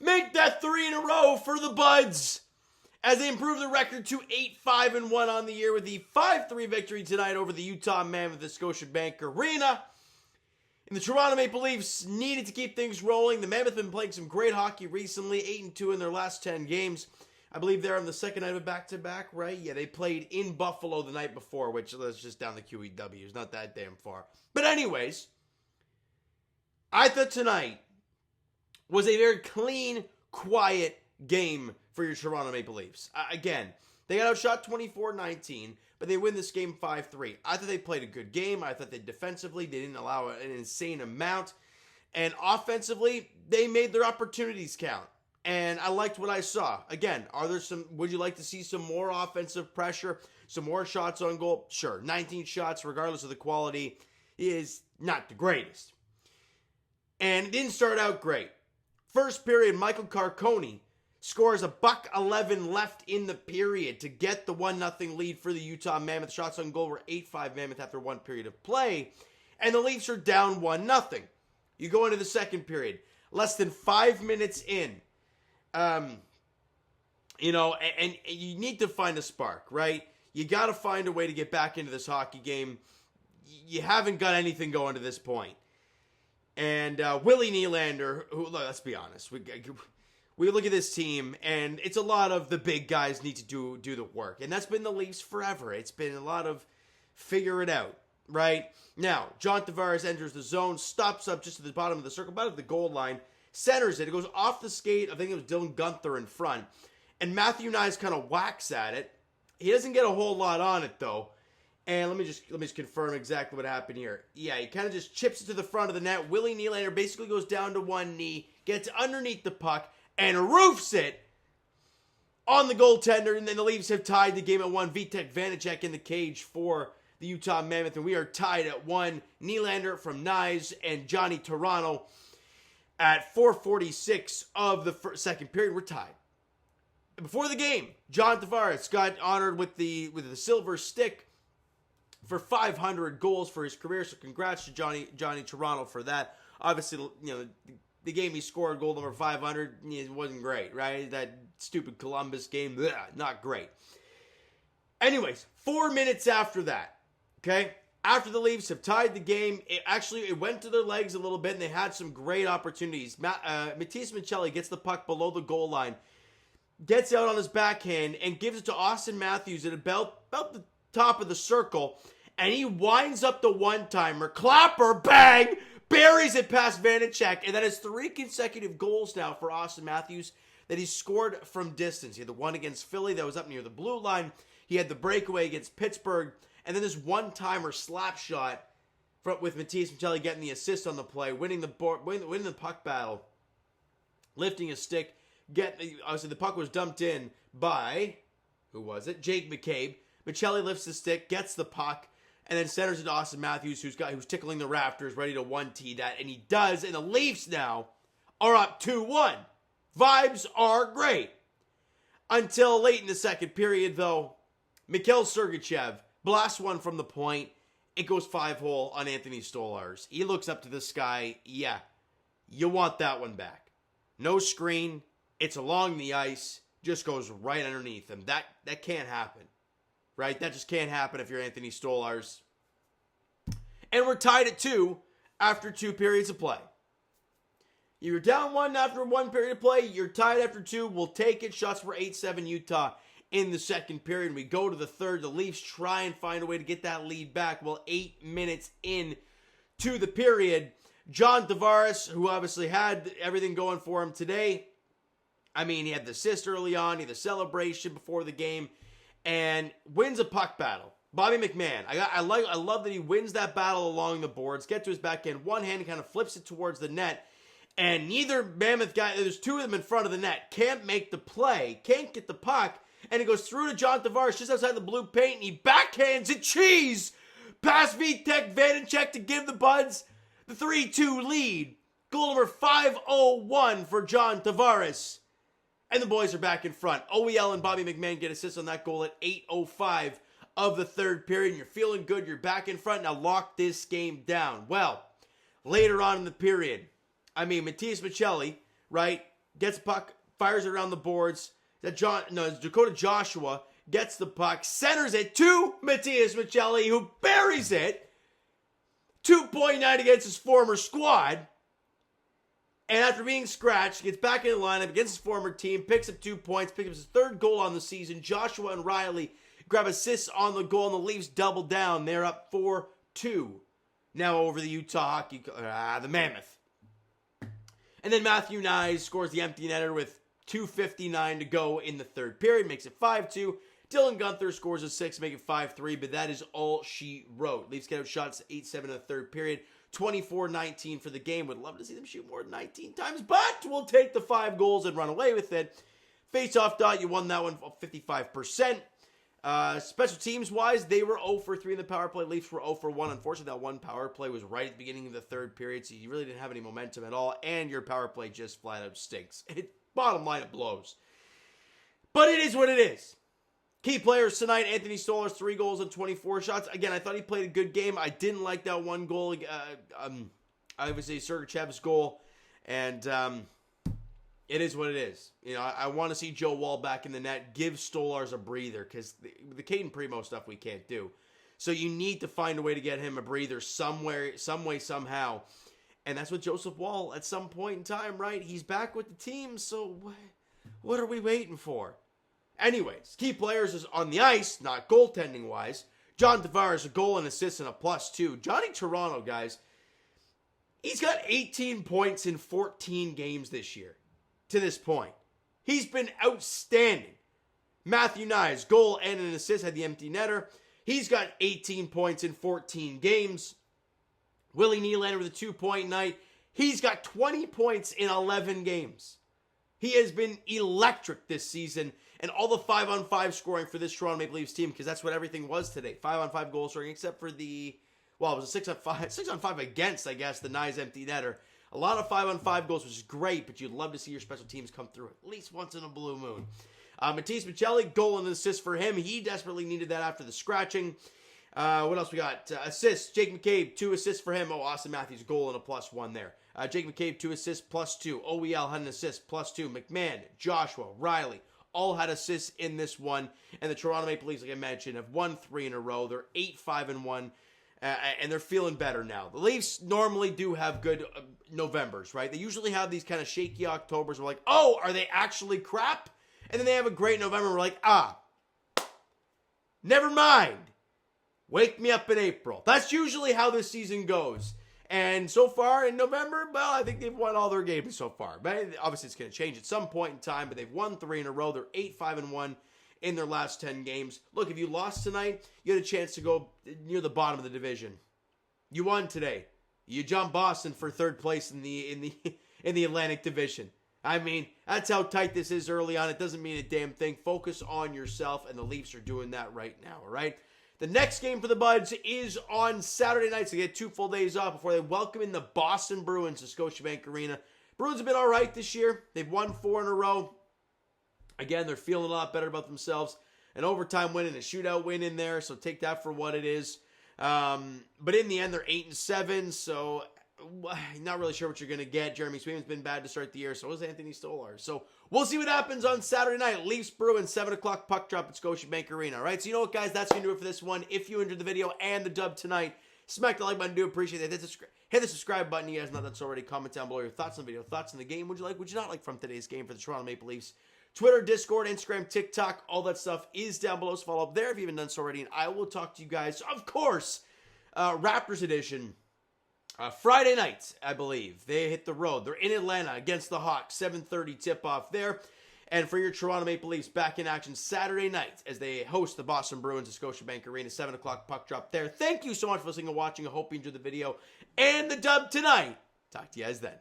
make that 3 in a row for the Buds as they improve the record to 8-5-1 on the year with the 5-3 victory tonight over the Utah Mammoth at Scotiabank Arena. And the Toronto Maple Leafs needed to keep things rolling. The Mammoth have been playing some great hockey recently, 8-2 in their last 10 games. I believe they're on the second night of a back-to-back, right? Yeah, they played in Buffalo the night before, which is just down the QEW. It's not that damn far. But anyways, I thought tonight was a very clean, quiet game for your Toronto Maple Leafs. Again, they got outshot 24-19, but they win this game 5-3. I thought they played a good game. I thought they defensively, they didn't allow an insane amount. And offensively, they made their opportunities count. And I liked what I saw. Again, would you like to see some more offensive pressure? Some more shots on goal? Sure. 19 shots, regardless of the quality, is not the greatest. And it didn't start out great. First period, Michael Carcone scores a $1:11 left in the period to get the 1-0 lead for the Utah Mammoth. Shots on goal were 8-5 Mammoth after one period of play. And the Leafs are down 1-0. You go into the second period. Less than 5 minutes in. And you need to find a spark, right? You got to find a way to get back into this hockey game. You haven't got anything going to this point. And Willie Nylander, who, let's be honest, we look at this team, and it's a lot of the big guys need to do the work. And that's been the Leafs forever. It's been a lot of figure it out, right? Now, John Tavares enters the zone, stops up just at the bottom of the circle, about at the goal line, centers it. It goes off the skate. I think it was Dylan Guenther in front. And Matthew Nyes kind of whacks at it. He doesn't get a whole lot on it, though. And let me just confirm exactly what happened here. Yeah, he kind of just chips it to the front of the net. Willie Nylander basically goes down to one knee, gets underneath the puck, and roofs it on the goaltender. And then the Leafs have tied the game at 1. Vitek Vanacek in the cage for the Utah Mammoth. And we are tied at 1. Nylander from Nyes and Johnny Toronto at 4:46 of the second period. We're tied. Before the game, John Tavares got honored with the silver stick for 500 goals for his career. So congrats to Johnny Toronto for that. Obviously, the game he scored, goal number 500, it wasn't great, right? That stupid Columbus game, not great. Anyways, 4 minutes after that, okay? After the Leafs have tied the game, it went to their legs a little bit, and they had some great opportunities. Matias Maccelli gets the puck below the goal line, gets out on his backhand, and gives it to Austin Matthews at about the top of the circle, and he winds up the one-timer. Clapper, bang, buries it past Vanacek, and that is 3 consecutive goals now for Austin Matthews that he scored from distance. He had the one against Philly that was up near the blue line. He had the breakaway against Pittsburgh, and then this one-timer slap shot with Matias Maccelli getting the assist on the play, winning the puck battle, lifting his stick. Obviously, the puck was dumped in by, who was it? Jake McCabe. Maccelli lifts the stick, gets the puck, and then centers it to Austin Matthews, who's tickling the rafters, ready to 1-T that, and he does. And the Leafs now are up 2-1. Vibes are great. Until late in the second period, though, Mikhail Sergachev blasts one from the point. It goes 5-hole on Anthony Stolarz. He looks up to the sky. Yeah, you want that one back. No screen. It's along the ice. Just goes right underneath him. That can't happen. Right? That just can't happen if you're Anthony Stolarz. And we're tied at 2 after 2 periods of play. You're down 1 after 1 period of play. You're tied after 2. We'll take it. Shots for 8-7 Utah in the second period. We go to the third. The Leafs try and find a way to get that lead back. Well, 8 minutes in to the period, John Tavares, who obviously had everything going for him today. I mean, he had the assist early on. He had the celebration before the game. And wins a puck battle. Bobby McMahon. I love that he wins that battle along the boards. Get to his backhand. One hand kind of flips it towards the net. And neither Mammoth guy, there's 2 of them in front of the net, can't make the play. Can't get the puck. And it goes through to John Tavares just outside the blue paint. And he backhands it. Cheese! Past Vitek Vanacek to give the Buds the 3-2 lead. Goal number 501 for John Tavares. And the boys are back in front. OEL and Bobby McMahon get assists on that goal at 8:05 of the third period. You're feeling good. You're back in front. Now lock this game down. Well, later on in the period, Matias Maccelli, right, gets the puck, fires it around the boards. It's Dakota Joshua gets the puck, centers it to Matias Maccelli, who buries it. 2.9 against his former squad. And after being scratched, gets back in the lineup against his former team, picks up 2 points, picks up his third goal on the season. Joshua and Riley grab assists on the goal, and the Leafs double down. They're up 4-2 now over the the Mammoth. And then Matthew Knies scores the empty netter with 2:59 to go in the third period, makes it 5-2. Dylan Guenther scores a 6, make it 5-3, but that is all she wrote. Leafs get out shots 8-7 in the third period, 24-19 for the game. Would love to see them shoot more than 19 times, but we'll take the 5 goals and run away with it. Face-off dot, you won that one 55%. Special teams-wise, they were 0 for 3 in the power play. Leafs were 0 for 1. Unfortunately, that one power play was right at the beginning of the third period, so you really didn't have any momentum at all, and your power play just flat out stinks. Bottom line, it blows. But it is what it is. Key players tonight, Anthony Stolarz, 3 goals and 24 shots. Again, I thought he played a good game. I didn't like that one goal. Obviously, Sergachev's goal, and it is what it is. You know, I want to see Joe Wall back in the net. Give Stolarz a breather, because the Caden Primo stuff we can't do. So you need to find a way to get him a breather somewhere, some way, somehow. And that's what Joseph Wall, at some point in time, right? He's back with the team, so what are we waiting for? Anyways, key players is on the ice, not goaltending-wise. John Tavares, a goal and assist and a +2. Johnny Toronto, guys, he's got 18 points in 14 games this year to this point. He's been outstanding. Matthew Knies, goal and an assist, had the empty netter. He's got 18 points in 14 games. Willie Nylander with a 2-point night. He's got 20 points in 11 games. He has been electric this season. And all the 5-on-5 scoring for this Toronto Maple Leafs team, because that's what everything was today. 5-on-5 goal scoring, except for it was a 6-on-5 against, I guess, the Knies empty netter. A lot of 5-on-5 goals, which is great, but you'd love to see your special teams come through at least once in a blue moon. Matias Maccelli, goal and assist for him. He desperately needed that after the scratching. What else we got? Assists. Jake McCabe, 2 assists for him. Austin Matthews, goal and a +1 there. Jake McCabe, 2 assists, +2. OEL had an assist, +2. McMahon, Joshua, Riley, all had assists in this one. And the Toronto Maple Leafs, like I mentioned, have won 3 in a row. They're 8-5-1. And they're feeling better now. The Leafs normally do have good Novembers, right? They usually have these kind of shaky Octobers. We're like, oh, are they actually crap? And then they have a great November. We're like, never mind. Wake me up in April. That's usually how this season goes. And so far in November, well, I think they've won all their games so far. But obviously it's going to change at some point in time, but they've won 3 in a row. They're 8-5-1 in their last 10 games. Look, if you lost tonight, you had a chance to go near the bottom of the division. You won today. You jumped Boston for 3rd place in the Atlantic Division. I mean, that's how tight this is early on. It doesn't mean a damn thing. Focus on yourself, and the Leafs are doing that right now, all right? The next game for the Buds is on Saturday night, so they get 2 full days off before they welcome in the Boston Bruins to Scotiabank Arena. Bruins have been all right this year. They've won 4 in a row. Again, they're feeling a lot better about themselves. An overtime win and a shootout win in there, so take that for what it is. But in the end, they're 8-7, so not really sure what you're going to get. Jeremy Swayman's been bad to start the year, so is Anthony Stolarz. So we'll see what happens on Saturday night. Leafs Bruins, 7 o'clock puck drop at Scotiabank Arena. All right, so you know what, guys? That's going to do it for this one. If you enjoyed the video and the dub tonight, smack the like button. Do appreciate it. Hit the subscribe button. You guys know that's already. Comment down below your thoughts on the video, thoughts on the game. Would you like, would you not like from today's game for the Toronto Maple Leafs? Twitter, Discord, Instagram, TikTok, all that stuff is down below. So follow up there if you haven't done so already. And I will talk to you guys, of course, Raptors edition. Friday night, I believe. They hit the road. They're in Atlanta against the Hawks. 7:30 tip-off there. And for your Toronto Maple Leafs, back in action Saturday night as they host the Boston Bruins at Scotiabank Arena. 7 o'clock puck drop there. Thank you so much for listening and watching. I hope you enjoyed the video and the dub tonight. Talk to you guys then.